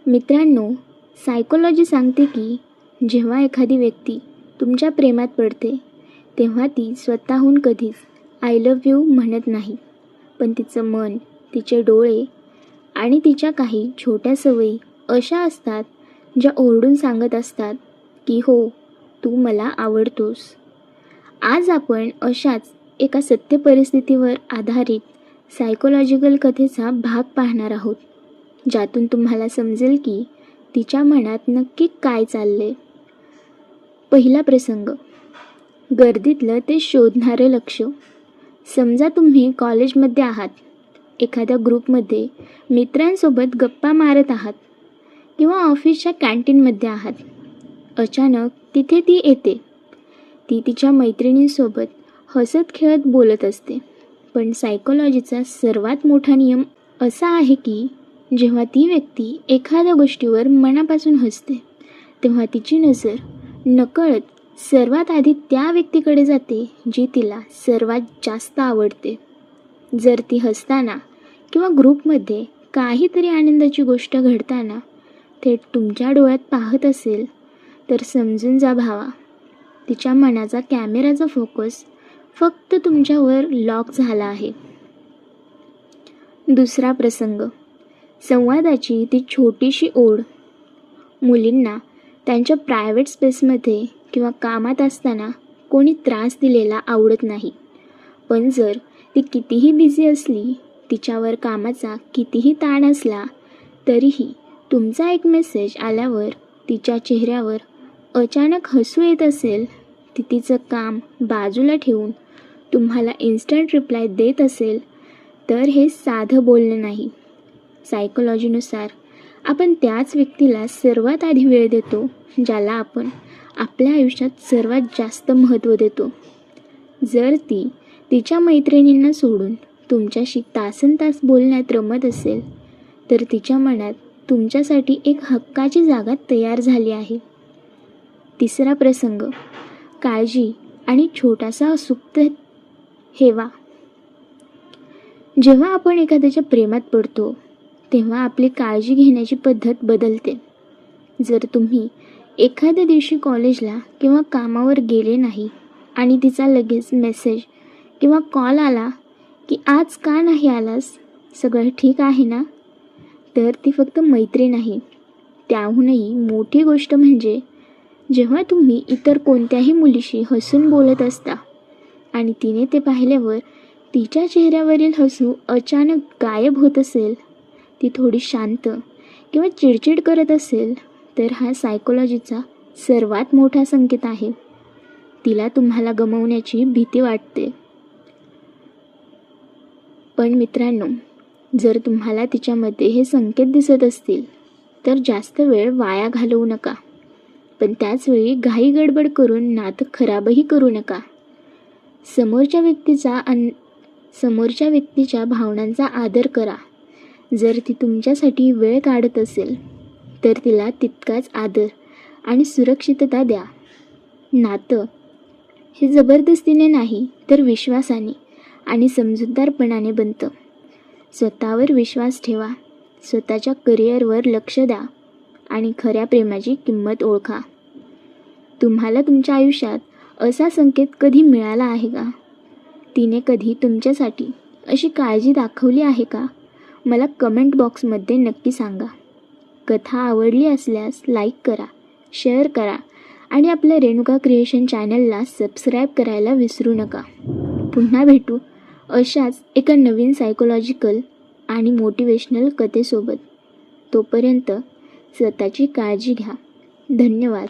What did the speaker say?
मित्रांनो, सायकोलॉजी सांगते की जेव्हा एखादी व्यक्ती तुमच्या प्रेमात पडते तेव्हा ती स्वतःहून कधीच आय लव्ह यू म्हणत नाही, पण तिचं मन, तिचे डोळे आणि तिच्या काही छोट्या सवयी अशा असतात ज्या ओरडून सांगत असतात की हो, तू मला आवडतोस. आज आपण अशाच एका सत्य परिस्थितीवर आधारित सायकोलॉजिकल कथेचा भाग पाहणार आहोत, ज्यातून तुम्हाला समजेल की तिच्या मनात नक्की काय चालले. पहिला प्रसंग, गर्दीतलं ते शोधणारं लक्ष. समजा तुम्ही कॉलेजमध्ये आहात, एखाद्या ग्रुपमध्ये मित्रांसोबत गप्पा मारत आहात किंवा ऑफिसच्या कॅन्टीनमध्ये आहात. अचानक तिथे ती येते. ती तिच्या मैत्रिणींसोबत हसत खेळत बोलत असते. पण सायकोलॉजीचा सर्वात मोठा नियम असा आहे की जेव्हा ती व्यक्ती एखाद्या गोष्टीवर मनापासून हसते तेव्हा तिची नजर नकळत सर्वात आधी त्या व्यक्तीकडे जाते जी तिला सर्वात जास्त आवडते. जर ती हसताना किंवा ग्रुपमध्ये काहीतरी आनंदाची गोष्ट घडताना थेट तुमच्या डोळ्यात पाहत असेल तर समजून जा भावा, तिच्या मनाचा कॅमेराचा फोकस फक्त तुमच्यावर लॉक झाला आहे. दुसरा प्रसंग, संवादाची ती छोटीशी ओढ. मुलींना त्यांच्या प्रायव्हेट स्पेसमध्ये किंवा कामात असताना कोणी त्रास दिलेला आवडत नाही. पण जर ती कितीही बिझी असली, तिच्यावर कामाचा कितीही ताण असला, तरीही तुमचा एक मेसेज आल्यावर तिच्या चेहऱ्यावर अचानक हसू येत असेल, ती तिचं काम बाजूला ठेवून तुम्हाला इन्स्टंट रिप्लाय देत असेल, तर हे साधं बोलणं नाही. सायकोलॉजीनुसार आपण त्याच व्यक्तीला सर्वात आधी वेळ देतो ज्याला आपण आपल्या आयुष्यात सर्वात जास्त महत्त्व देतो. जर ती तिच्या मैत्रिणींना सोडून तुमच्याशी तासनतास बोलण्यात रमत असेल, तर तिच्या मनात तुमच्यासाठी एक हक्काची जागा तयार झाली आहे. तिसरा प्रसंग, काळजी आणि छोटासा सुप्त हेवा. जेव्हा आपण एखाद्याच्या प्रेमात पडतो तेव्हा आपली काळजी घेण्याची पद्धत बदलते. जर तुम्ही एखाद्या दिवशी कॉलेजला किंवा कामावर गेले नाही आणि तिचा लगेच मेसेज किंवा कॉल आला की आज का नाही आलास, सगळं ठीक आहे ना, तर ती फक्त मैत्री नाही. त्याहूनही मोठी गोष्ट म्हणजे जेव्हा तुम्ही इतर कोणत्याही मुलीशी हसून बोलत असता आणि तिने ते पाहिल्यावर तिच्या चेहऱ्यावरील हसू अचानक गायब होत असेल, ती थोडी शांत किंवा चिडचिड करत असेल, तर हा सायकोलॉजीचा सर्वात मोठा संकेत आहे. तिला तुम्हाला गमावण्याची भीती वाटते. पण मित्रांनो, जर तुम्हाला तिच्यामध्ये हे संकेत दिसत असतील तर जास्त वेळ वाया घालवू नका. पण त्याचवेळी घाई गडबड करून नातं खराबही करू नका. समोरच्या व्यक्तीच्या भावनांचा आदर करा. जर ती तुमच्यासाठी वेळ काढत असेल तर तिला तितकाच आदर आणि सुरक्षितता द्या. नातं हे जबरदस्तीने नाही तर विश्वासाने आणि समजूतदारपणाने बनतं. स्वतःवर विश्वास ठेवा, स्वतःच्या करिअरवर लक्ष द्या आणि खऱ्या प्रेमाची किंमत ओळखा. तुम्हाला तुमच्या आयुष्यात असा संकेत कधी मिळाला आहे का? तिने कधी तुमच्यासाठी अशी काळजी दाखवली आहे का? मला कमेंट बॉक्समध्ये नक्की सांगा. कथा आवडली असल्यास लाईक करा, शेअर करा आणि आपल्या रेणुका क्रिएशन चॅनलला सबस्क्राईब करायला विसरू नका. पुन्हा भेटू अशाच एका नवीन सायकोलॉजिकल आणि मोटिवेशनल कथेसोबत. तोपर्यंत स्वतःची काळजी घ्या. धन्यवाद.